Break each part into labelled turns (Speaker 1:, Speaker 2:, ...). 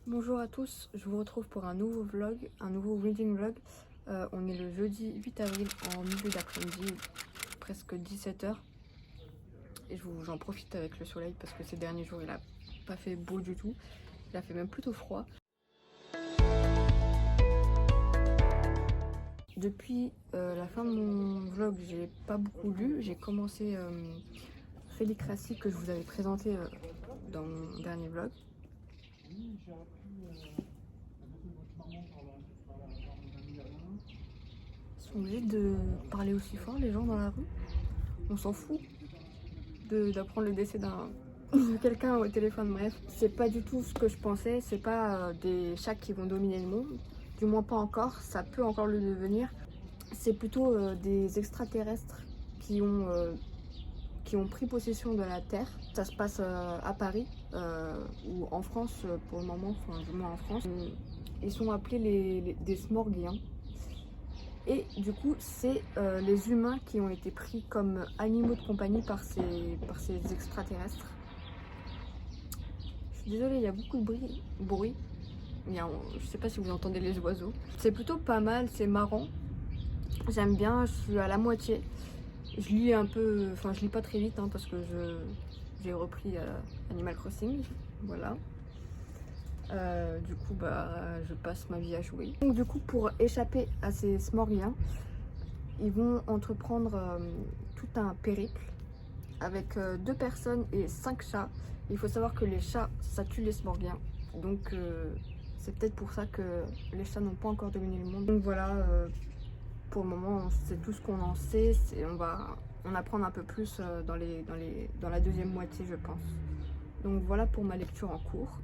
Speaker 1: Bonjour à tous, je vous retrouve pour un nouveau vlog, un nouveau reading vlog. On est le jeudi 8 avril en milieu d'après-midi, presque 17 h. Et j'en profite avec le soleil parce que ces derniers jours il a pas fait beau du tout, il a fait même plutôt froid. Depuis la fin de mon vlog, j'ai pas beaucoup lu. J'ai commencé Félicratie que je vous avais présenté dans mon dernier vlog. Ils sont obligés de parler aussi fort les gens dans la rue. On s'en fout d'apprendre le décès de quelqu'un au téléphone. Bref, c'est pas du tout ce que je pensais. C'est pas des chats qui vont dominer le monde, du moins pas encore. Ça peut encore le devenir. C'est plutôt des extraterrestres qui ont pris possession de la Terre. Ça se passe à Paris ou en France pour le moment, enfin du moins en France. Ils sont appelés des Smorgiens. Et du coup, c'est les humains qui ont été pris comme animaux de compagnie par ces extraterrestres. Je suis désolée, il y a beaucoup de bruit. Je sais pas si vous entendez les oiseaux. C'est plutôt pas mal, c'est marrant. J'aime bien, je suis à la moitié. Je lis un peu, enfin je lis pas très vite parce que j'ai repris Animal Crossing, voilà. Du coup je passe ma vie à jouer. Donc du coup pour échapper à ces Smorgiens, ils vont entreprendre tout un périple avec 2 personnes et 5 chats. Il faut savoir que les chats ça tue les Smorgiens, donc c'est peut-être pour ça que les chats n'ont pas encore dominé le monde. Donc voilà, pour le moment c'est tout ce qu'on en sait. On va en apprendre un peu plus dans la deuxième moitié je pense. Donc voilà pour ma lecture en cours.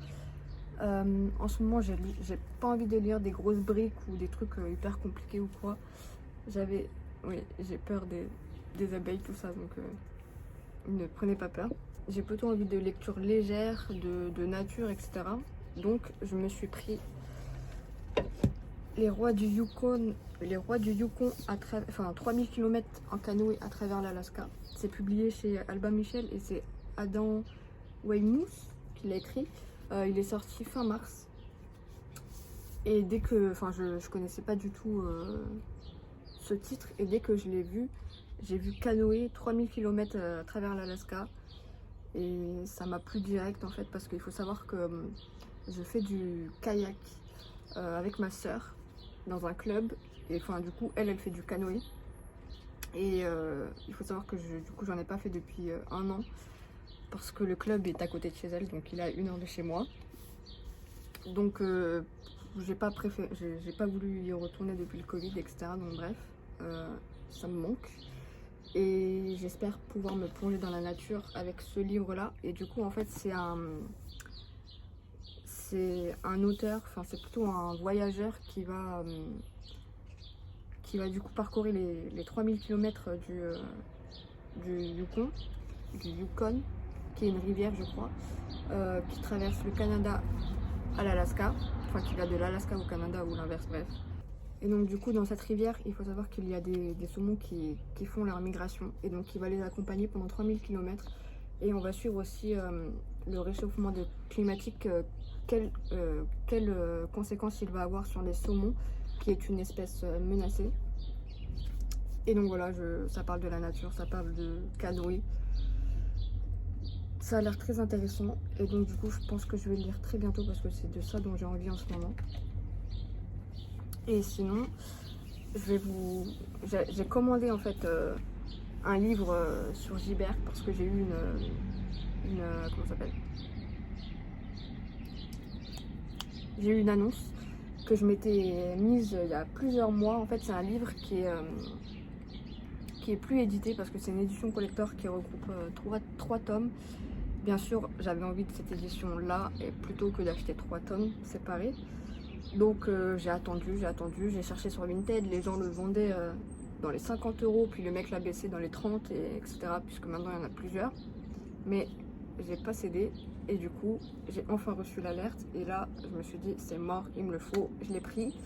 Speaker 1: En ce moment j'ai pas envie de lire des grosses briques ou des trucs hyper compliqués ou quoi. J'ai peur des abeilles, tout ça, donc ne prenez pas peur. J'ai plutôt envie de lecture légère, de nature, etc. Donc je me suis pris les rois du Yukon à travers, enfin 3000 km en canoë à travers l'Alaska. C'est publié chez Albin Michel et c'est Adam Weymouth qui l'a écrit. Il est sorti fin mars. Et dès que, je connaissais pas du tout ce titre, et dès que je l'ai vu, j'ai vu canoë 3000 km à travers l'Alaska. Et ça m'a plu direct en fait, parce qu'il faut savoir que je fais du kayak avec ma soeur dans un club. Et du coup, elle fait du canoë. Et il faut savoir que du coup, j'en ai pas fait depuis 1 an. Parce que le club est à côté de chez elle, donc il est à 1 heure de chez moi. Donc j'ai pas voulu y retourner depuis le Covid, etc. Donc bref, ça me manque. Et j'espère pouvoir me plonger dans la nature avec ce livre-là. Et du coup, en fait, c'est un auteur, c'est plutôt un voyageur qui va du coup parcourir les 3000 km du Yukon, qui est une rivière je crois, qui traverse le Canada à l'Alaska, qui va de l'Alaska au Canada ou l'inverse, bref. Et donc du coup dans cette rivière, il faut savoir qu'il y a des saumons qui font leur migration, et donc il va les accompagner pendant 3000 km. Et on va suivre aussi le réchauffement climatique, quelles conséquences il va avoir sur les saumons, qui est une espèce menacée. Et donc voilà, ça parle de la nature, ça parle de canoë. Ça a l'air très intéressant, et donc du coup je pense que je vais le lire très bientôt parce que c'est de ça dont j'ai envie en ce moment. Et sinon, j'ai commandé en fait un livre sur Gibert parce que j'ai eu comment ça s'appelle, j'ai eu une annonce que je m'étais mise il y a plusieurs mois. En fait c'est un livre qui est plus édité parce que c'est une édition collector qui regroupe 3 tomes. Bien sûr, j'avais envie de cette édition-là plutôt que d'acheter 3 tomes séparés. Donc j'ai attendu, j'ai cherché sur Vinted, les gens le vendaient dans les 50 €, puis le mec l'a baissé dans les 30, etc. Puisque maintenant il y en a plusieurs. Mais j'ai pas cédé, et du coup j'ai enfin reçu l'alerte. Et là, je me suis dit, c'est mort, il me le faut, je l'ai pris.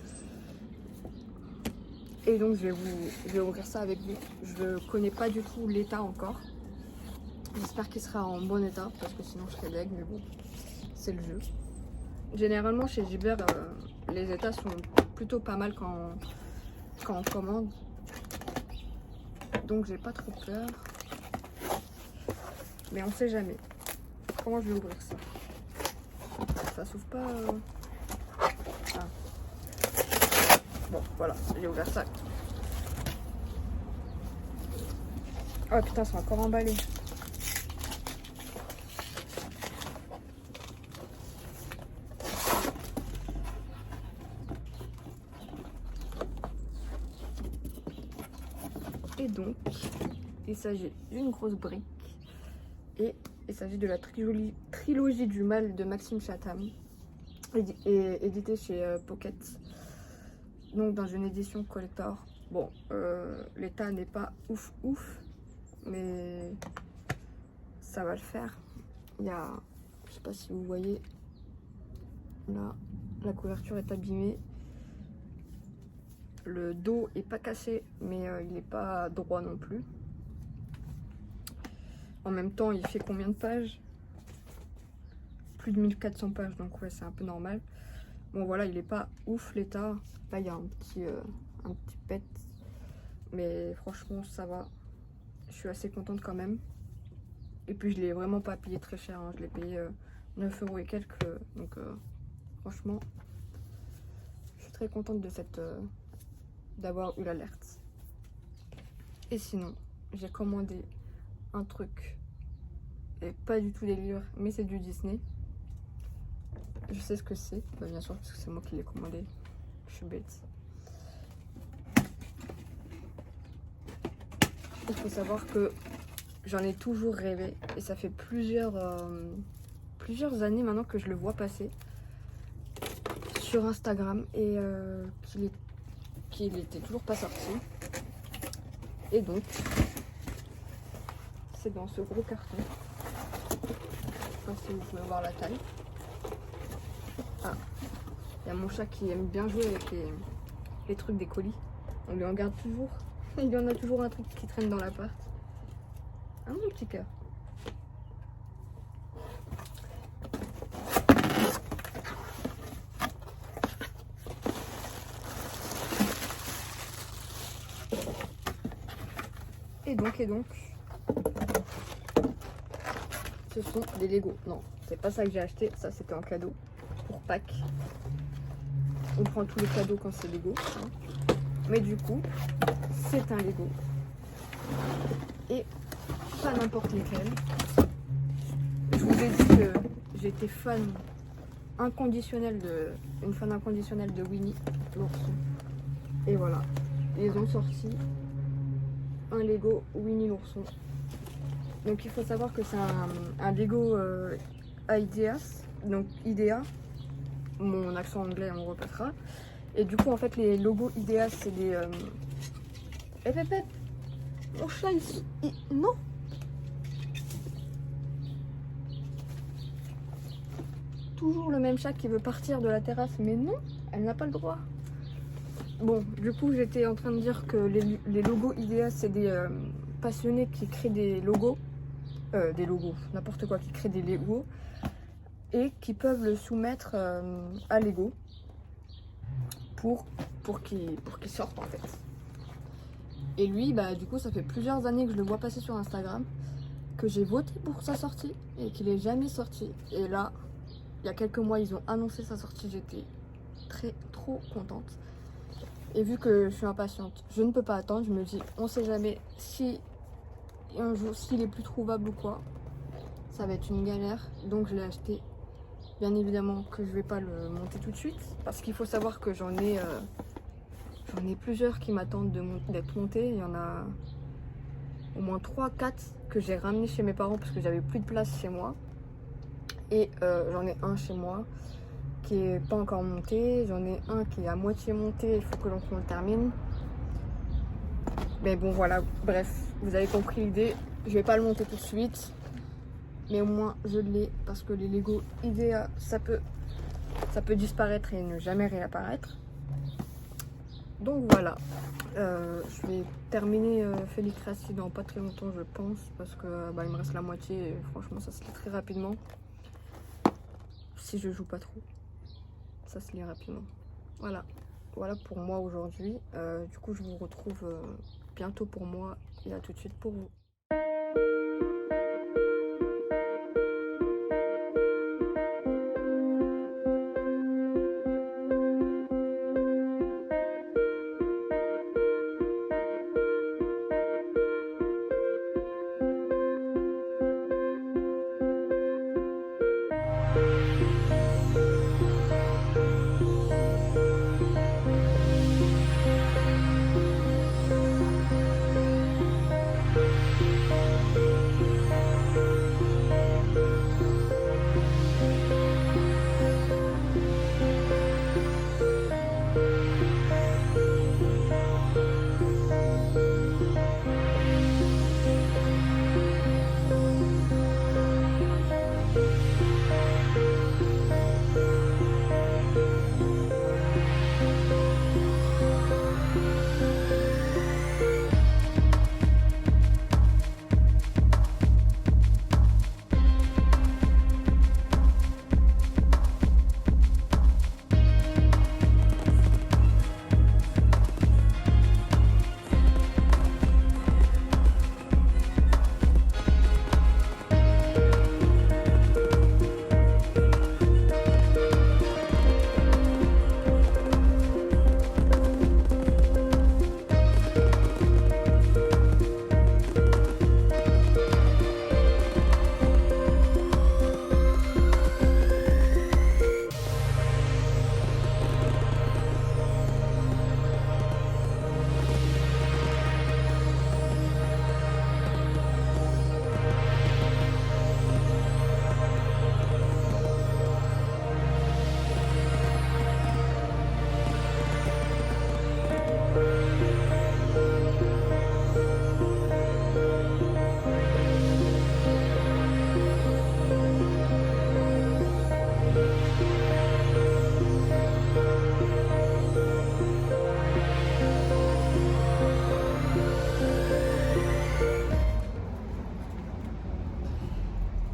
Speaker 1: Et donc je vais ouvrir ça avec vous. Je connais pas du tout l'état encore. J'espère qu'il sera en bon état, parce que sinon je serais deg, mais bon, c'est le jeu. Généralement chez Gibert, les états sont plutôt pas mal quand on commande. Donc j'ai pas trop peur. Mais on sait jamais. Comment je vais ouvrir ça? Ça s'ouvre pas. Ah. Bon, voilà, j'ai ouvert ça. Oh putain, c'est encore emballé. Et donc, il s'agit d'une grosse brique. Et il s'agit de la trilogie du mal de Maxime Chatham, édité chez Pocket. Donc dans une édition collector. Bon, l'état n'est pas ouf, mais ça va le faire. Il y a, je sais pas si vous voyez, là, la couverture est abîmée. Le dos est pas cassé, mais il n'est pas droit non plus. En même temps, il fait combien de pages? Plus de 1400 pages, donc ouais, c'est un peu normal. Bon voilà, il est pas ouf l'état. Là, il y a un petit pet. Mais franchement, ça va. Je suis assez contente quand même. Et puis, je l'ai vraiment pas payé très cher. Hein. Je l'ai payé 9 € et quelques. Donc, franchement, je suis très contente de d'avoir eu l'alerte. Et sinon, j'ai commandé un truc. Et pas du tout des livres, mais c'est du Disney. Je sais ce que c'est, bah, bien sûr, parce que c'est moi qui l'ai commandé. Je suis bête. Il faut savoir que j'en ai toujours rêvé. Et ça fait plusieurs années maintenant que je le vois passer sur Instagram. Et qu'il était toujours pas sorti. Et donc, c'est dans ce gros carton. Je sais pas si vous pouvez voir la taille. Ah, il y a mon chat qui aime bien jouer avec les trucs des colis. On lui en garde toujours. Il y en a toujours un truc qui traîne dans l'appart. Ah, mon petit cœur. Et donc, ce sont des Lego. Non, c'est pas ça que j'ai acheté. Ça, c'était en cadeau pour Pâques. On prend tous les cadeaux quand c'est Lego. Hein. Mais du coup, c'est un Lego. Et pas n'importe lesquels. Je vous ai dit que j'étais une fan inconditionnelle de Winnie l'ourson. Et voilà, ils ont sorti un Lego Winnie l'ourson. Donc il faut savoir que c'est un Lego Ideas, donc IDEA. Mon accent anglais, on repassera. Et du coup, en fait, les logos IDEA, c'est des... Mon chat, non. Toujours le même chat qui veut partir de la terrasse, mais non, elle n'a pas le droit. Bon, du coup, j'étais en train de dire que les logos IDEA, c'est des passionnés qui créent des logos, n'importe quoi, qui créent des Legos et qui peuvent le soumettre à Lego pour qu'il sorte en fait. Et lui, bah du coup, ça fait plusieurs années que je le vois passer sur Instagram, que j'ai voté pour sa sortie et qu'il est jamais sorti. Et là, il y a quelques mois, ils ont annoncé sa sortie, j'étais trop contente. Et vu que je suis impatiente, je ne peux pas attendre, je me dis, on sait jamais si un jour, s'il est plus trouvable ou quoi, ça va être une galère, donc je l'ai acheté. Bien évidemment que je vais pas le monter tout de suite, parce qu'il faut savoir que j'en ai plusieurs qui m'attendent d'être montés. Il y en a au moins 3-4 que j'ai ramené chez mes parents parce que j'avais plus de place chez moi. Et j'en ai un chez moi qui est pas encore monté, j'en ai un qui est à moitié monté, il faut que l'on le termine. Mais bon voilà, bref, vous avez compris l'idée, je vais pas le monter tout de suite, mais au moins je l'ai parce que les Lego IDEA, ça peut disparaître et ne jamais réapparaître. Donc voilà, je vais terminer Félicratie dans pas très longtemps je pense, parce que il me reste la moitié et franchement ça se lit très rapidement si je joue pas trop. ça se lit rapidement. Voilà, voilà pour moi aujourd'hui. Du coup je vous retrouve bientôt pour moi et à tout de suite pour vous.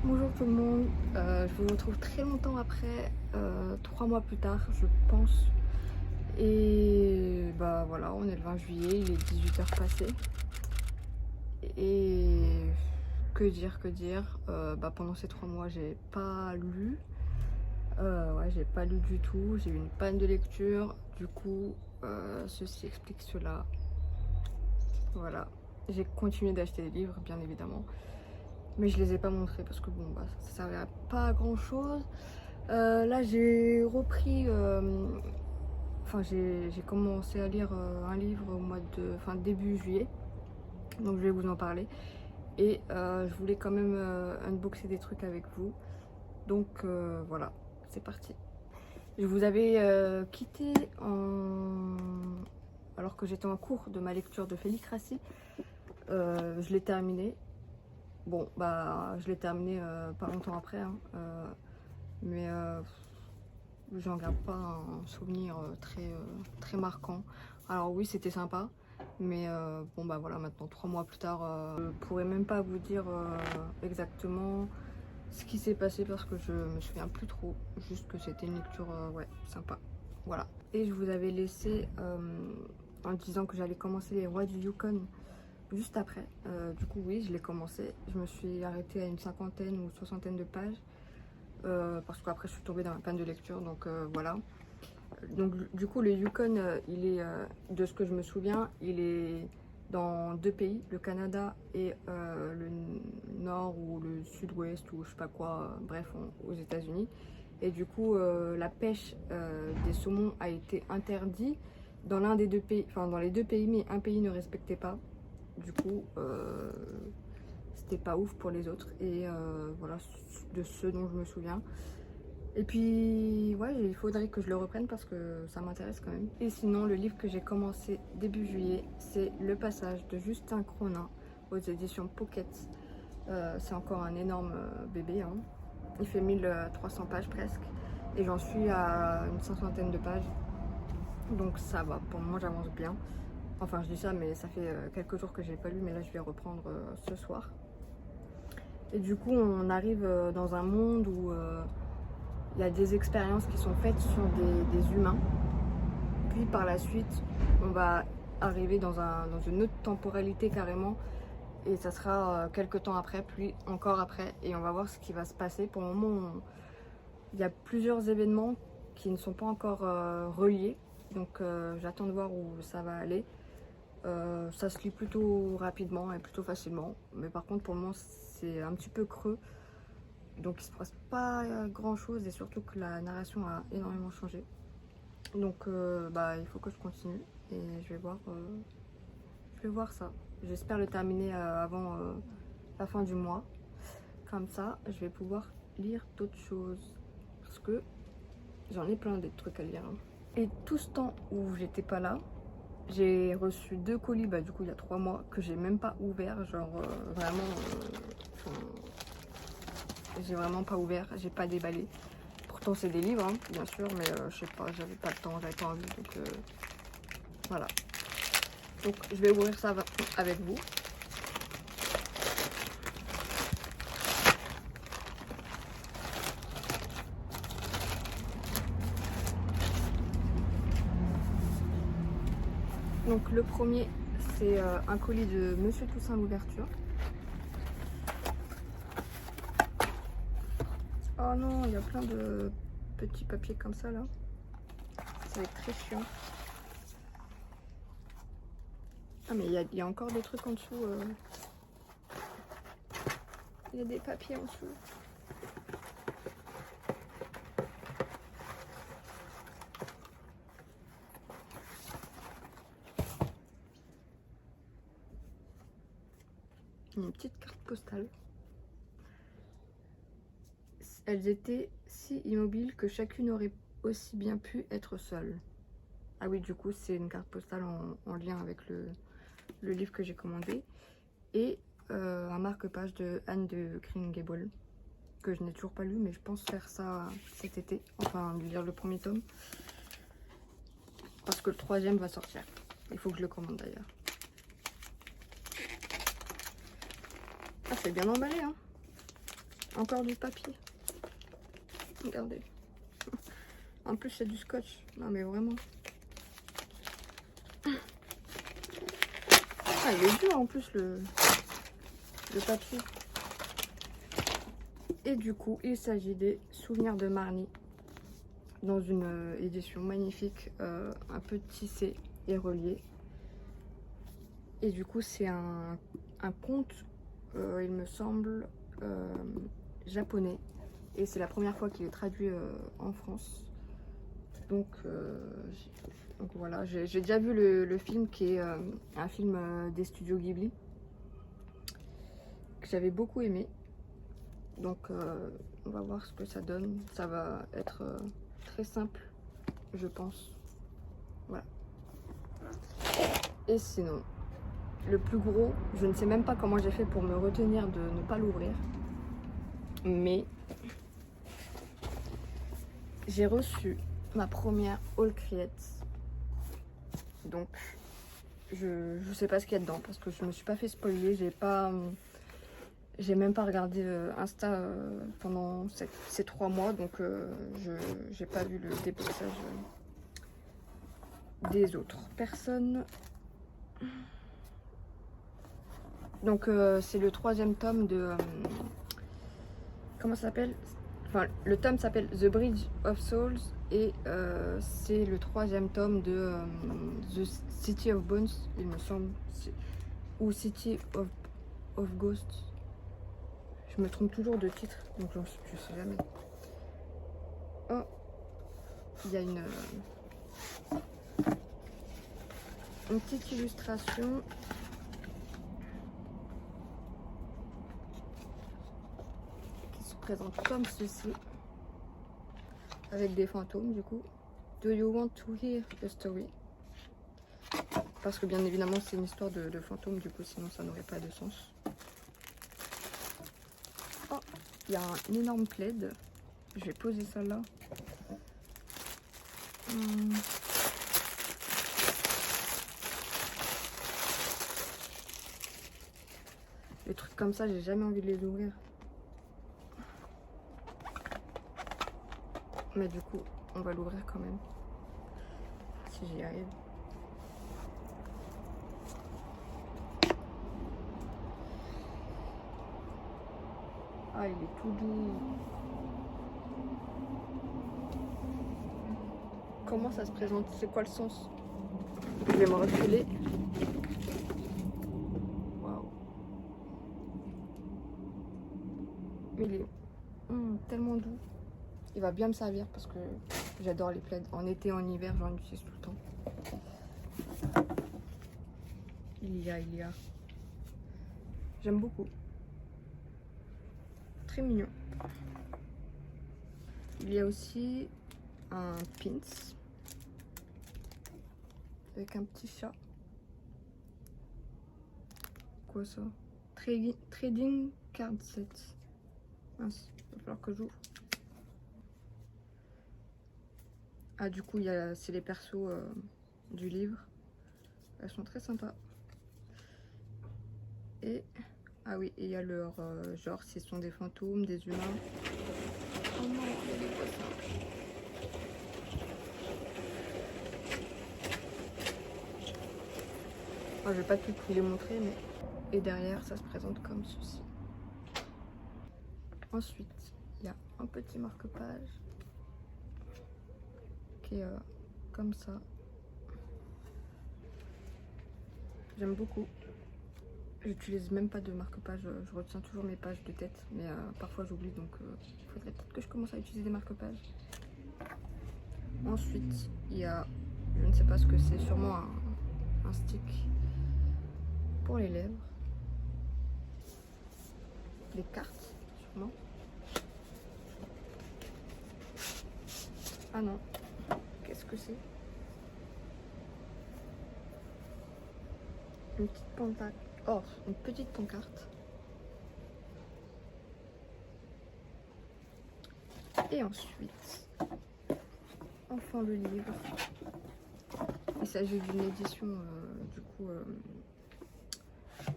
Speaker 1: Bonjour tout le monde, je vous retrouve très longtemps après, 3 mois plus tard je pense. Et bah voilà, on est le 20 juillet, il est 18h passées. Et que dire, pendant ces 3 mois j'ai pas lu. Ouais, j'ai pas lu du tout, j'ai eu une panne de lecture, du coup ceci explique cela. Voilà, j'ai continué d'acheter des livres bien évidemment, mais je les ai pas montrés parce que bon bah ça servait pas à grand chose. Là j'ai repris, j'ai commencé à lire un livre au mois de, début juillet, donc je vais vous en parler. Et je voulais quand même unboxer des trucs avec vous, donc voilà, c'est parti. Je vous avais quitté alors que j'étais en cours de ma lecture de Félix Rassi. Je l'ai terminé. Bon, bah, je l'ai terminé pas longtemps après, hein, mais j'en garde pas un souvenir très marquant. Alors oui, c'était sympa, mais bon bah voilà, maintenant 3 mois plus tard, je pourrais même pas vous dire exactement ce qui s'est passé parce que je me souviens plus trop, juste que c'était une lecture ouais, sympa. Voilà. Et je vous avais laissé en disant que j'allais commencer Les Rois du Yukon juste après. Du coup oui, je l'ai commencé. Je me suis arrêtée à une 50aine ou 60aine de pages parce qu'après je suis tombée dans la panne de lecture, donc voilà. Donc du coup le Yukon, il est, de ce que je me souviens, il est dans 2 pays, le Canada et le nord ou le sud-ouest ou je sais pas quoi, bref, aux États-Unis. Et du coup la pêche des saumons a été interdite dans l'un des 2 pays, enfin dans les 2 pays, mais un pays ne respectait pas. Du coup c'était pas ouf pour les autres, et voilà de ce dont je me souviens. Et puis ouais, il faudrait que je le reprenne parce que ça m'intéresse quand même. Et sinon le livre que j'ai commencé début juillet, c'est Le Passage de Justin Cronin aux éditions Pocket. C'est encore un énorme bébé, hein. Il fait 1300 pages presque et j'en suis à une 500aine de pages, donc ça va, pour moi j'avance bien. Enfin je dis ça, mais ça fait quelques jours que j'ai pas lu, mais là je vais reprendre ce soir. Et du coup on arrive dans un monde où il y a des expériences qui sont faites sur des humains. Puis par la suite, on va arriver dans une autre temporalité carrément. Et ça sera quelques temps après, puis encore après. Et on va voir ce qui va se passer. Pour le moment, il y a plusieurs événements qui ne sont pas encore reliés. Donc j'attends de voir où ça va aller. Ça se lit plutôt rapidement et plutôt facilement. Mais par contre, pour le moment, c'est un petit peu creux. Donc il se passe pas grand chose. Et surtout que la narration a énormément changé. Donc il faut que je continue. Et je vais voir ça. J'espère le terminer avant la fin du mois. Comme ça, je vais pouvoir lire d'autres choses. Parce que j'en ai plein des trucs à lire. Et tout ce temps où j'étais pas là, j'ai reçu 2 colis, du coup il y a 3 mois, que j'ai même pas ouvert. Genre j'ai vraiment pas ouvert, j'ai pas déballé. Pourtant c'est des livres, hein, bien sûr, mais je sais pas, j'avais pas le temps, j'avais pas envie. Donc voilà. Donc je vais ouvrir ça avec vous. Donc le premier, c'est un colis de Monsieur Toussaint l'ouverture. Oh non, il y a plein de petits papiers comme ça là. Ça va être très chiant. Ah mais il y a encore des trucs en dessous. Il y a des papiers en dessous. Une petite carte postale. Elles étaient si immobiles que chacune aurait aussi bien pu être seule. Ah oui, du coup, c'est une carte postale en lien avec le livre que j'ai commandé. Et un marque-page de Anne de Green Gables, que je n'ai toujours pas lu, mais je pense faire ça cet été. Enfin, lire le premier tome. Parce que le 3e va sortir. Il faut que je le commande d'ailleurs. Ah, c'est bien emballé, hein. Encore du papier. Regardez. En plus, c'est du scotch. Non, mais vraiment. Ah, il est dur en plus, le papier. Et du coup, il s'agit des Souvenirs de Marnie. Dans une édition magnifique, un peu tissée et reliée. Et du coup, c'est un conte, il me semble, japonais. Et c'est la première fois qu'il est traduit en France. Donc voilà, j'ai déjà vu le film qui est un film des studios Ghibli. Que j'avais beaucoup aimé. Donc on va voir ce que ça donne. Ça va être très simple, je pense. Voilà. Et sinon, le plus gros, je ne sais même pas comment j'ai fait pour me retenir de ne pas l'ouvrir. Mais j'ai reçu ma première All Creates. Donc je sais pas ce qu'il y a dedans parce que je me suis pas fait spoiler. J'ai même pas regardé Insta pendant ces 3 mois. Donc j'ai pas vu le dépeçage des autres personnes. Donc c'est le 3e tome de... comment ça s'appelle? Enfin, le tome s'appelle The Bridge of Souls et c'est le 3e tome de The City of Bones, il me semble, ou City of Ghosts. Je me trompe toujours de titre, donc je sais jamais. Oh, il y a une petite illustration. Présente comme ceci, avec des fantômes du coup. Do you want to hear a story? Parce que bien évidemment c'est une histoire de fantômes, du coup sinon ça n'aurait pas de sens. Oh, il y a un énorme plaid. Je vais poser ça là. Les trucs comme ça, j'ai jamais envie de les ouvrir. Mais du coup, on va l'ouvrir quand même. Si j'y arrive. Ah, il est tout doux. Comment ça se présente? C'est quoi le sens? Je vais me reculer. Waouh. Il est tellement doux. Il va bien me servir parce que j'adore les plaids. En été, en hiver, j'en utilise tout le temps. Il y a. J'aime beaucoup. Très mignon. Il y a aussi un pins avec un petit chat. Quoi ça? Trading card set. Mince, il va falloir que j'ouvre. Ah, du coup, c'est les persos du livre. Elles sont très sympas. Et ah oui, il y a leur genre, si ce sont des fantômes, des humains. Oh non, il y a des poissons. Oh, je vais pas tout les montrer, mais et derrière, ça se présente comme ceci. Ensuite, il y a un petit marque-page qui est comme ça. J'aime beaucoup. J'utilise même pas de marque-page, je retiens toujours mes pages de tête, mais parfois j'oublie, donc il faudrait peut-être que je commence à utiliser des marque-pages. Ensuite, il y a, je ne sais pas ce que c'est, sûrement un stick pour les lèvres. Des cartes, sûrement. Ah non, qu'est-ce que c'est? Une petite pancarte. Oh, une petite pancarte. Et ensuite, enfin le livre. Il s'agit d'une édition du coup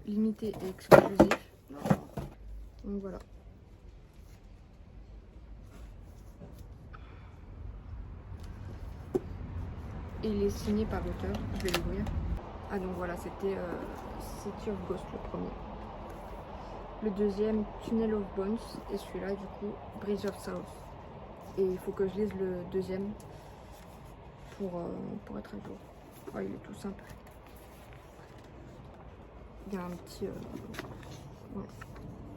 Speaker 1: limitée et exclusive. Donc voilà. Et il est signé par l'auteur. Je vais l'ouvrir. Ah donc voilà, c'était City of Ghost le premier. Le deuxième, Tunnel of Bones. Et celui-là du coup, Bridge of South. Et il faut que je lise le deuxième pour être à jour. Oh, il est tout simple. Il y a un petit, ouais,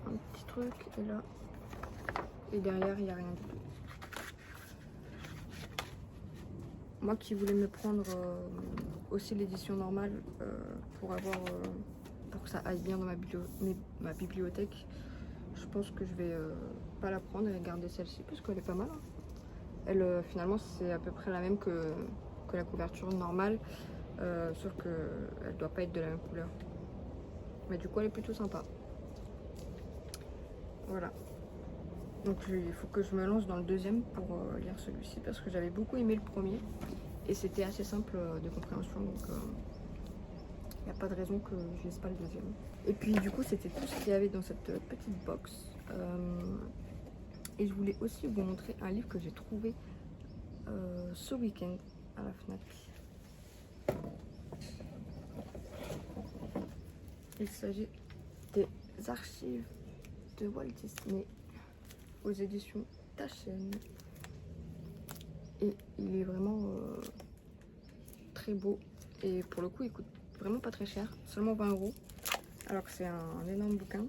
Speaker 1: un petit truc et là. Et derrière, il n'y a rien du tout. Moi qui voulais me prendre aussi l'édition normale pour que ça aille bien dans ma bibliothèque, je pense que je vais pas la prendre et garder celle-ci parce qu'elle est pas mal. Elle finalement c'est à peu près la même que la couverture normale, sauf qu'elle doit pas être de la même couleur. Mais du coup elle est plutôt sympa. Voilà. Donc il faut que je me lance dans le deuxième pour lire celui-ci parce que j'avais beaucoup aimé le premier et c'était assez simple de compréhension, donc il n'y a pas de raison que je lise pas le deuxième. Et puis du coup c'était tout ce qu'il y avait dans cette petite box. Et je voulais aussi vous montrer un livre que j'ai trouvé ce week-end à la Fnac. Il s'agit des archives de Walt Disney aux éditions Taschen. Et il est vraiment très beau. Et pour le coup, il coûte vraiment pas très cher, seulement 20 €. Alors que c'est un énorme bouquin.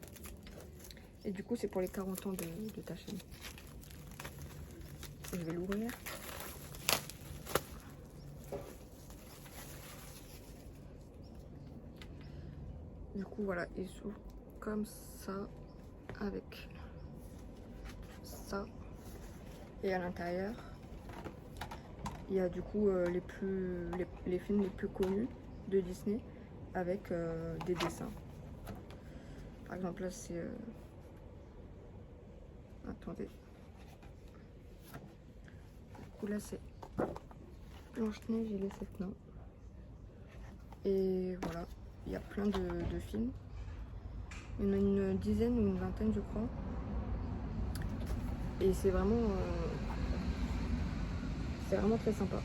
Speaker 1: Et du coup, c'est pour les 40 ans de Taschen. Je vais l'ouvrir. Du coup, voilà, il s'ouvre comme ça, avec ça. Et à l'intérieur, il y a du coup les films les plus connus de Disney avec des dessins. Par exemple, là, c'est... Attendez. Du coup, là, c'est Blanche-Neige et les 7 nains. Et voilà, il y a plein de films. Il y en a une dizaine ou une vingtaine, je crois. Et c'est vraiment C'est vraiment très sympa.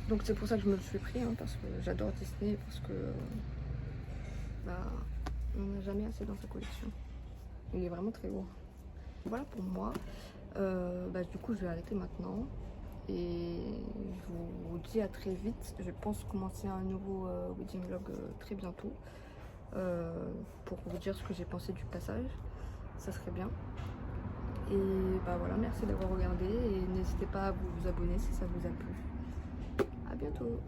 Speaker 1: Donc c'est pour ça que je me le suis pris, hein, parce que j'adore Disney, parce que bah, on n'a jamais assez dans sa collection. Il est vraiment très lourd. Voilà pour moi. Bah, du coup je vais arrêter maintenant. Et je vous dis à très vite. Je pense commencer un nouveau wedding vlog très bientôt. Pour vous dire ce que j'ai pensé du passage. Ça serait bien. Et bah voilà, merci d'avoir regardé. Et n'hésitez pas à vous abonner si ça vous a plu. À bientôt.